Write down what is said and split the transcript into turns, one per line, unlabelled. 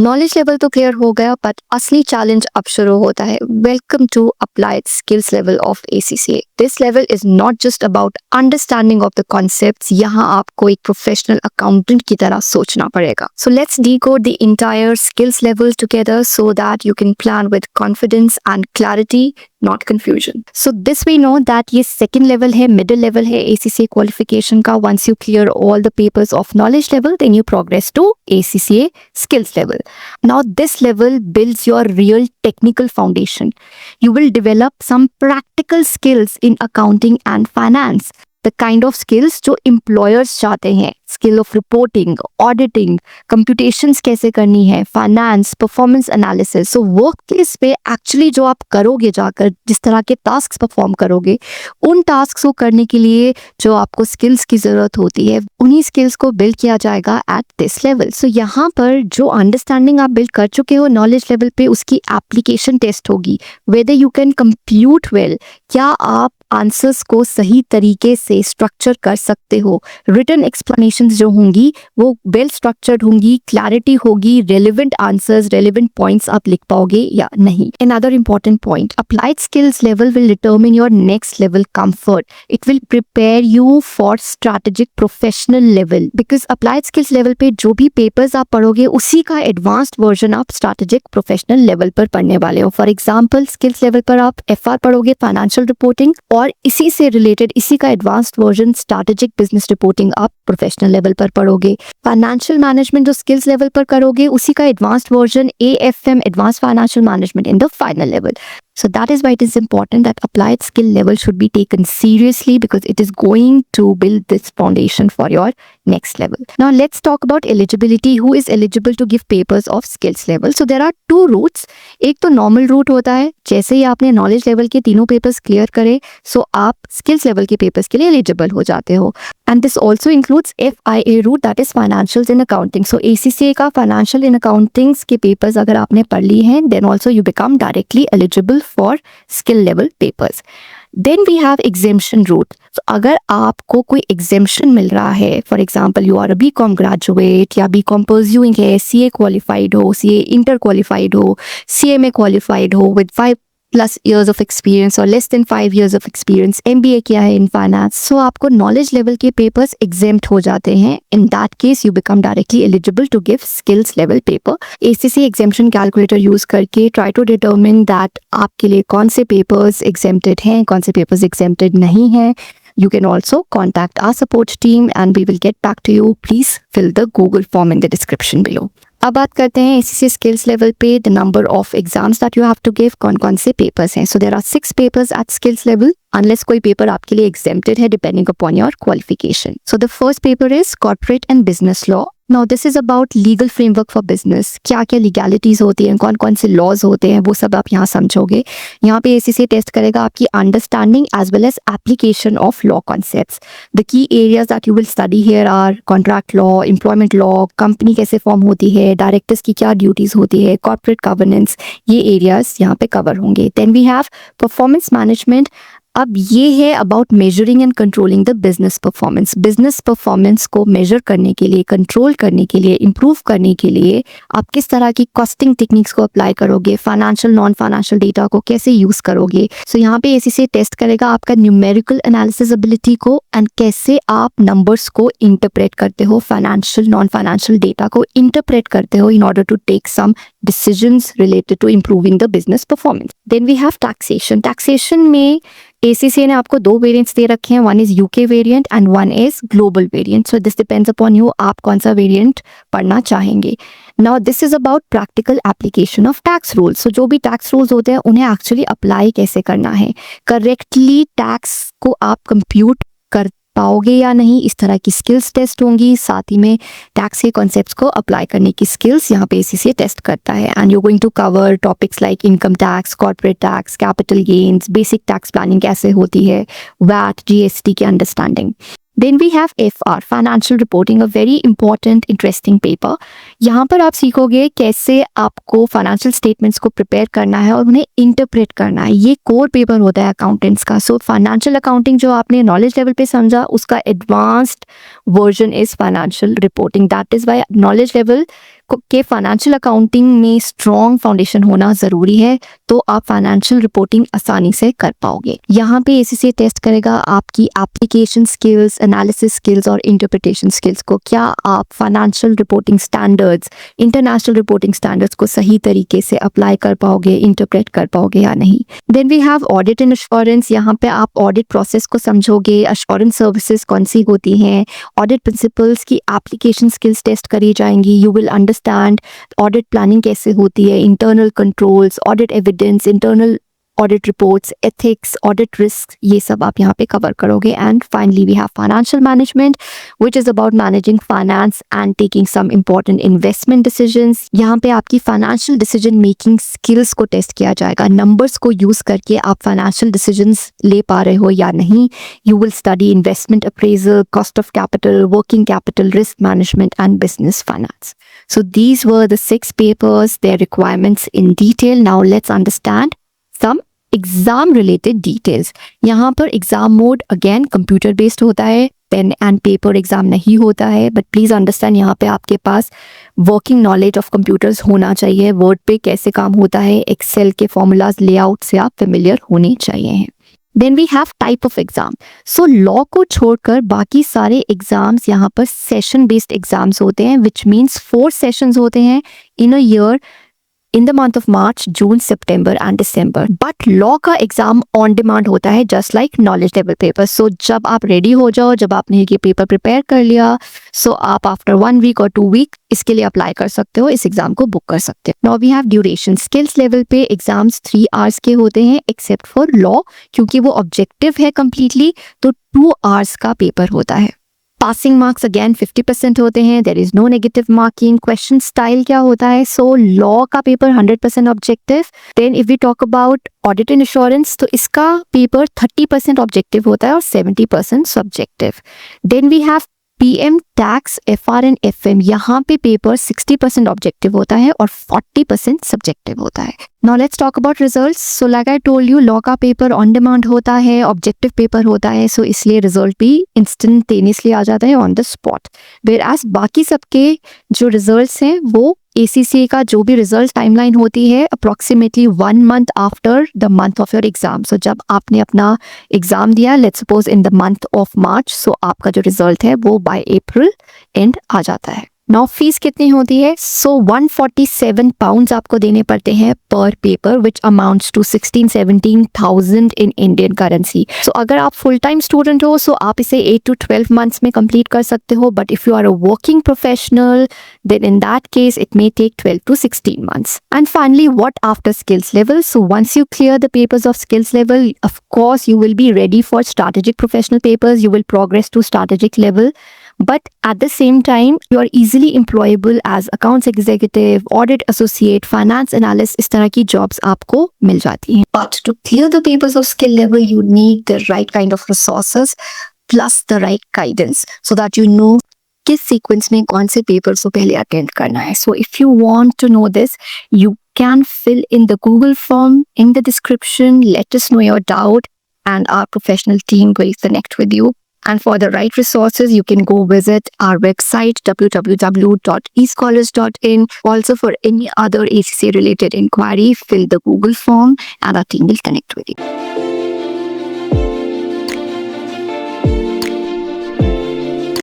Knowledge level तो clear हो गया, बट असली चैलेंज अब शुरू होता है। Welcome to applied skills level of ACCA। This level is not just about understanding of the concepts. यहाँ आपको एक प्रोफेशनल अकाउंटेंट की तरह सोचना पड़ेगा। So let's decode the entire skills level together so that you can plan with confidence and clarity, not confusion. So this we know that ये second level है, middle level है ACCA क्वालिफिकेशन का। Once you clear all the papers of knowledge level, then you progress to ACCA skills level. Now this level builds your real technical foundation. You will develop some practical skills in accounting and finance, the kind of skills जो employers चाहते हैं। Skill of reporting, auditing, computations कैसे करनी है, finance, performance analysis. So work place पे actually जो आप करोगे जाकर, जिस तरह के टास्क परफॉर्म करोगे, उन टास्क को करने के लिए जो आपको स्किल्स की ज़रूरत होती है, उन्हीं स्किल्स को बिल्ड किया जाएगा एट दिस लेवल। सो यहाँ पर जो अंडरस्टैंडिंग आप बिल्ड कर चुके हो नॉलेज लेवल पे, उसकी एप्लीकेशन टेस्ट होगी। Whether you can compute well, क्या आप आंसर्स को सही तरीके से स्ट्रक्चर कर सकते हो। रिटन एक्सप्लेनेशंस जो होंगी वो वेल स्ट्रक्चर्ड होंगी, क्लैरिटी होगी, रेलिवेंट आंसर्स, रेलिवेंट पॉइंट्स आप लिख पाओगे या नहीं। Another important point, applied skills level will determine your next level comfort. It will prepare you for strategic professional level, because applied skills level पे जो भी पेपर्स आप पढ़ोगे उसी का एडवांस्ड वर्जन आप स्ट्रैटेजिक प्रोफेशनल लेवल पर पढ़ने वाले हो। फॉर एग्जाम्पल, स्किल्स लेवल पर आप FR पढ़ोगे, फाइनेंशियल रिपोर्टिंग, और इसी से रिलेटेड इसी का advanced version strategic business reporting आप प्रोफेशनल लेवल पर पढ़ोगे। फाइनेंशियल मैनेजमेंट जो स्किल्स लेवल पर करोगे उसी का advanced version AFM, advanced financial management, in the final level. So that is why it is important that applied skill level should be taken seriously, because it is going to build this foundation for your next level. Now let's talk about eligibility. Who is eligible to give papers of skills level? So there are two routes. एक तो normal route होता है, जैसे ही आपने knowledge level के तीनों papers clear करे, so आप skills level के papers के लिए eligible हो जाते हो. And this also includes FIA route, that is financials in accounting. So ACCA का financial in accounting के papers अगर आपने पढ़ ली हैं, then also you become directly eligible for skill level papers. Then we have exemption route. So अगर आपको कोई exemption मिल रहा है, for example you are a BCom graduate या BCom pursuing है, CA qualified हो, CA inter qualified हो, CMA qualified हो with 5+ years of experience or less than 5 years of experience, MBA किया है in finance, so आपको knowledge level के papers exempt हो जाते हैं. In that case you become directly eligible to give skills level paper. ACCA exemption calculator use करके try to determine that आपके लिए कौन से papers exempted हैं, कौन से papers exempted नहीं हैं. You can also contact our support team and we will get back to you. Please fill the Google form in the description below. अब बात करते हैं ACCA स्किल्स लेवल पे the number of exams that you have to give, कौन कौन से papers हैं. So there are 6 papers at skills level, unless कोई पेपर आपके लिए एग्जेम्प्टेड है depending upon your qualification. So the first paper is corporate and business law. Now this is about legal framework for business. क्या क्या legalities होती हैं, कौन कौन से लॉज होते हैं, वो सब आप यहाँ समझोगे. यहाँ पे ACCA टेस्ट करेगा आपकी understanding as well as application of law concepts. The key areas that you will study here are contract law, employment law, company कैसे फॉर्म होती है, डायरेक्टर्स की क्या ड्यूटीज होती है, कॉर्पोरेट गवर्नेंस, ये एरियाज यहाँ पे कवर होंगे. Then we have performance management. अब ये है about measuring and controlling the business performance. Business performance को मेजर करने के लिए, कंट्रोल करने के लिए, इंप्रूव करने के लिए आप किस तरह की कॉस्टिंग टेक्निक्स को अप्लाई करोगे, फाइनेंशियल नॉन फाइनेंशियल डेटा को कैसे यूज करोगे. सो यहाँ पे ACCA टेस्ट करेगा आपका न्यूमेरिकल एनालिसिस एबिलिटी को, एंड कैसे आप नंबर्स को इंटरप्रेट करते हो, फाइनेंशियल नॉन फाइनेंशियल डेटा को इंटरप्रेट करते हो in order to take some decisions related to improving the business performance. Then we have taxation. Taxation में ACCA ने आपको 2 वेरिएंट्स दे रखे हैं, one is UK variant and one is global variant. So this depends upon you, आप कौन सा variant पढ़ना चाहेंगे. Now this is about practical application of tax rules. So जो भी टैक्स रूल्स होते हैं उन्हें एक्चुअली अप्लाई कैसे करना है, करेक्टली टैक्स को आप कंप्यूट कर पाओगे या नहीं, इस तरह की स्किल्स टेस्ट होंगी. साथ ही में टैक्स के कॉन्सेप्ट्स को अप्लाई करने की स्किल्स यहाँ पे ACCA टेस्ट करता है. And you going to cover topics like income tax, corporate tax, capital gains, basic tax planning कैसे होती है, VAT, GST की understanding. Then we have FR, Financial Reporting, a very important, interesting paper. यहाँ पर आप सीखोगे कैसे आपको फाइनेंशियल स्टेटमेंट्स को प्रिपेयर करना है और उन्हें इंटरप्रेट करना है. ये कोर पेपर होता है अकाउंटेंट्स का. सो फाइनेंशियल अकाउंटिंग जो आपने नॉलेज लेवल पे समझा, उसका advanced version is financial reporting. That is why knowledge level आपके फाइनेंशियल अकाउंटिंग में स्ट्रॉन्ग फाउंडेशन होना ज़रूरी है, तो आप फाइनेंशियल रिपोर्टिंग आसानी से कर पाओगे। यहाँ पे ACCA टेस्ट करेगा आपकी एप्लीकेशन स्किल्स, एनालिसिस स्किल्स और इंटरप्रिटेशन स्किल्स को। क्या आप financial reporting standards, international reporting standards को सही तरीके से अप्लाई कर पाओगे, इंटरप्रेट कर पाओगे या नहीं। Then we have audit and assurance. यहाँ पे आप ऑडिट प्रोसेस को समझोगे, एश्योरेंस सर्विसेज कौन सी होती हैं, ऑडिट प्रिंसिपल्स की एप्लीकेशन स्किल्स टेस्ट करी जाएंगी। You will understand audit planning कैसे होती है, internal controls, audit evidence, internal audit reports, ethics, audit risk, ये सब आप यहाँ पे कवर करोगे। And finally we have financial management which is about managing finance and taking some important investment decisions. यहाँ पे आपकी फाइनेंशियल डिसीजन मेकिंग स्किल्स को टेस्ट किया जाएगा। नंबर्स को यूज़ करके आप फाइनेंशियल डिसीजंस ले पा रहे हो या नहीं। You will study investment appraisal, cost of capital, working capital, risk management and business finance. So these were the 6 papers, their requirements in detail. Now let's understand some exam related details. यहाँ पर exam mode again computer based होता है, pen and paper exam नहीं होता है, but please understand यहाँ पे आपके पास वर्किंग नॉलेज ऑफ कंप्यूटर्स होना चाहिए। वर्ड पे कैसे काम होता है, एक्सेल के फॉर्मूलाज, लेआउट से आप फेमिलियर होने चाहिए। Then we have type of exam. So law को छोड़कर बाकी सारे एग्जाम्स यहाँ पर सेशन बेस्ड एग्जाम्स होते हैं, विच मीन्स 4 सेशंस होते हैं in a year, in the month of March, June, September and December. But law का एग्जाम ऑन डिमांड होता है, just like knowledge level paper. So जब आप रेडी हो जाओ, जब आपने ये पेपर प्रिपेयर कर लिया, so आप आफ्टर 1 वीक और 2 वीक इसके लिए अप्लाई कर सकते हो, इस एग्जाम को बुक कर सकते हो। Now we have duration. Skills level पे एग्जाम्स 3 hours के होते हैं, एक्सेप्ट फॉर लॉ, क्योंकि वो ऑब्जेक्टिव है कम्प्लीटली, तो 2 hours का पेपर होता है। पासिंग मार्क्स अगेन 50% होते हैं, there is no negative marking. Question style क्या होता है, सो लॉ का paper 100% objective. Then if we talk about audit and insurance, तो इसका पेपर 30% ऑब्जेक्टिव होता है और 70% subjective. Then we have PM, tax, FR and FM, यहाँ पे पेपर 60% ऑब्जेक्टिव होता है और 40% सब्जेक्टिव होता है। Now let's talk about results. So like I told you, law का पेपर ऑन डिमांड होता है, ऑब्जेक्टिव पेपर होता है, सो इसलिए रिजल्ट भी इंस्टेंटेनियसली आ जाता है ऑन द स्पॉट। Whereas बाकी सबके जो रिजल्ट्स हैं वो ACCA का जो भी रिजल्ट टाइमलाइन होती है approximately 1 month after the month of your exam. So जब आपने अपना एग्जाम दिया, let's suppose in the month of March, so आपका जो रिजल्ट है वो बाय अप्रैल एंड आ जाता है। नाउ फीस कितनी होती है, सो 147 pounds आपको देने पड़ते हैं पर paper, which amounts to 16-17,000 in Indian currency. So अगर आप फुल टाइम स्टूडेंट हो, सो आप इसे 8 to 12 months में कंप्लीट कर सकते हो, but if you are a working professional, then in that case it may take 12 to 16 months. And finally, what after skills level? So once you clear the papers of skills level, of course you will be ready for strategic professional papers. You will progress to strategic level. But at the same time, you are easily employable as accounts executive, audit associate, finance analyst, इस तरह की jobs आपको मिल जाती हैं। But to clear the papers of skill level, you need the right kind of resources plus the right guidance so that you know किस sequence में कौन से papers को पहले attend करना है। So if you want to know this, you can fill in the Google form in the description. Let us know your doubt and our professional team will connect with you. And for the right resources, you can go visit our website www.escholars.in. Also, for any other ACCA related inquiry, fill the Google form and our team will connect with you.